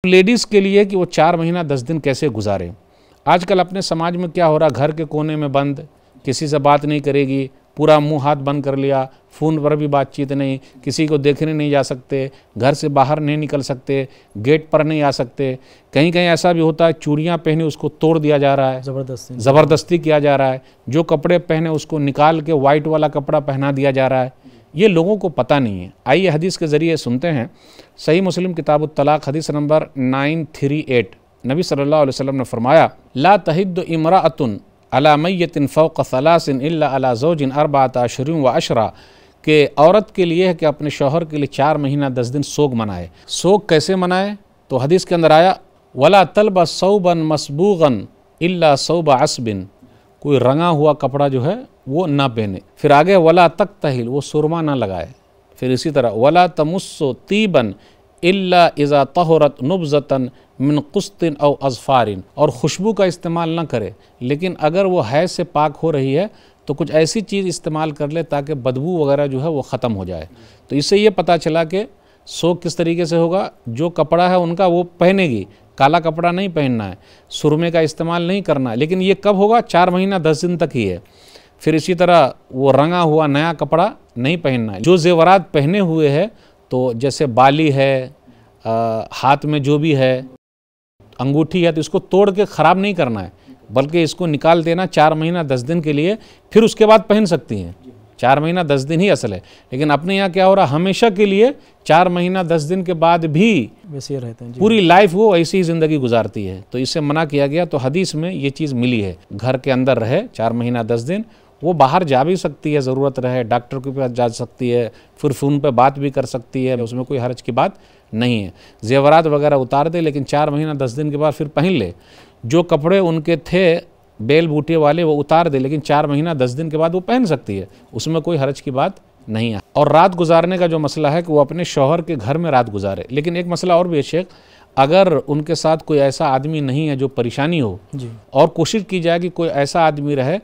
Ladies کے لیے کہ وہ 4 مہینہ 10 دن کیسے گزاریں۔ آج کل اپنے سماج میں کیا ہو رہا، گھر کے کونے میں بند، کسی سے بات نہیں کرے گی، پورا منہ ہاتھ بند کر لیا، فون پر بھی بات چیت نہیں، کسی کو دیکھنے نہیں جا سکتے، گھر سے باہر نہیں نکل سکتے، گیٹ پر نہیں آ سکتے، کہیں کہیں ایسا بھی ہوتا ہے چوڑیاں پہنے اس کو توڑ دیا جا رہا ہے، زبردستی کیا جا رہا ہے، جو کپڑے پہنے اس کو نکال کے وائٹ والا کپڑا پہنا دیا جا رہا ہے، یہ لوگوں کو پتہ نہیں ہے۔ آئیے حدیث کے ذریعے سنتے ہیں۔ صحیح مسلم کتاب الطلاق حدیث نمبر 938، نبی صلی اللہ علیہ وسلم نے فرمایا، لا تحد امرأۃ علی میت فوق 3 الا علی زوج 4 اشہر و عشرہ، کہ عورت کے لیے ہے کہ اپنے شوہر کے لیے 4 مہینہ 10 دن سوگ منائے۔ سوگ کیسے منائے؟ تو حدیث کے اندر آیا، ولا تلبس ثوبا مسبوغا الا ثوب عصب، کوئی رنگا ہوا کپڑا جو ہے وہ نہ پہنے۔ پھر آگے ولا تکتحل، وہ سرما نہ لگائے۔ پھر اسی طرح ولا تمس طیبا الا اذا طہرت نبضۃ من قسط او اظفار، اور خوشبو کا استعمال نہ کرے، لیکن اگر وہ حیض سے پاک ہو رہی ہے تو کچھ ایسی چیز استعمال کر لے تاکہ بدبو وغیرہ جو ہے وہ ختم ہو جائے۔ تو اس سے یہ پتہ چلا کہ سوگ کس طریقے سے ہوگا، جو کپڑا ہے ان کا وہ پہنے گی، کالا کپڑا نہیں پہننا ہے، سرمے کا استعمال نہیں کرنا ہے، لیکن یہ کب ہوگا؟ 4 مہینہ 10 دن تک ہی ہے۔ پھر اسی طرح وہ رنگا ہوا نیا کپڑا نہیں پہننا ہے۔ جو زیورات پہنے ہوئے ہے، تو جیسے بالی ہے، ہاتھ میں جو بھی ہے، انگوٹھی ہے، تو اس کو توڑ کے خراب نہیں کرنا ہے، بلکہ اس کو نکال دینا 4 مہینہ 10 دن کے لیے، پھر اس کے بعد پہن سکتی ہیں۔ 4 مہینہ 10 دن ہی اصل ہے، لیکن اپنے یہاں کیا ہو رہا، ہمیشہ کے لیے 4 مہینہ 10 دن کے بعد بھی ویسے رہتے ہیں، پوری لائف وہ ایسی ہی زندگی گزارتی ہے۔ تو اس سے منع کیا گیا۔ تو حدیث میں یہ چیز ملی ہے، گھر کے اندر رہے 4 مہینہ 10 دن، وہ باہر جا بھی سکتی ہے، ضرورت رہے ڈاکٹر کے پاس جا سکتی ہے، پھر فون پہ بات بھی کر سکتی ہے، اس میں کوئی حرج کی بات نہیں ہے۔ زیورات وغیرہ اتار دے، لیکن 4 مہینہ 10 دن کے بعد پھر پہن لے۔ جو کپڑے ان کے تھے بیل بوٹے والے وہ اتار دے، لیکن 4 مہینہ 10 دن کے بعد وہ پہن سکتی ہے، اس میں کوئی حرج کی بات نہیں ہے۔ اور رات گزارنے کا جو مسئلہ ہے کہ وہ اپنے شوہر کے گھر میں رات گزارے۔ لیکن ایک مسئلہ اور بھی ہے شیخ، اگر ان کے ساتھ کوئی ایسا آدمی نہیں ہے جو پریشانی ہو، اور کوشش کی جائے کہ کوئی ایسا آدمی رہے،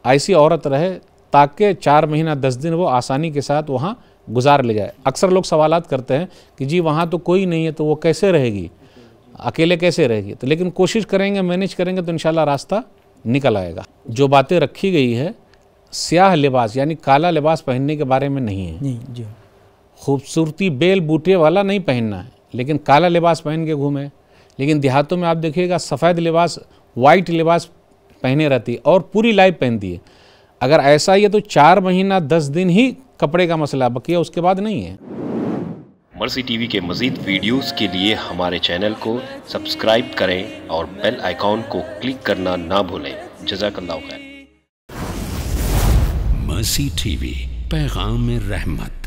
ایسی عورت رہے، تاکہ 4 مہینہ 10 دن وہ آسانی کے ساتھ وہاں گزار لے جائے۔ اکثر لوگ سوالات کرتے ہیں کہ جی وہاں تو کوئی نہیں ہے تو وہ کیسے رہے گی، اکیلے کیسے رہے گی؟ تو لیکن کوشش کریں گے، مینیج کریں گے تو انشاءاللہ راستہ نکل آئے گا۔ جو باتیں رکھی گئی ہے، سیاہ لباس یعنی کالا لباس پہننے کے بارے میں نہیں ہے۔ خوبصورتی بیل بوٹے والا نہیں پہننا ہے، لیکن کالا لباس پہن کے گھومے۔ لیکن دیہاتوں میں آپ دیکھیے گا سفید لباس، وائٹ لباس پہنے رہتی ہے اور پوری لائف پہنتی ہے۔ اگر ایسا ہی ہے تو 4 مہینہ 10 دن ہی کپڑے کا مسئلہ، بقیہ اس کے بعد نہیں ہے۔ مرسی ٹی وی کے مزید ویڈیوز کے لیے ہمارے چینل کو سبسکرائب کریں اور بیل آئیکن کو کلک کرنا نہ بھولیں۔ جزاک اللہ خیر۔ مرسی ٹی وی، پیغام رحمت۔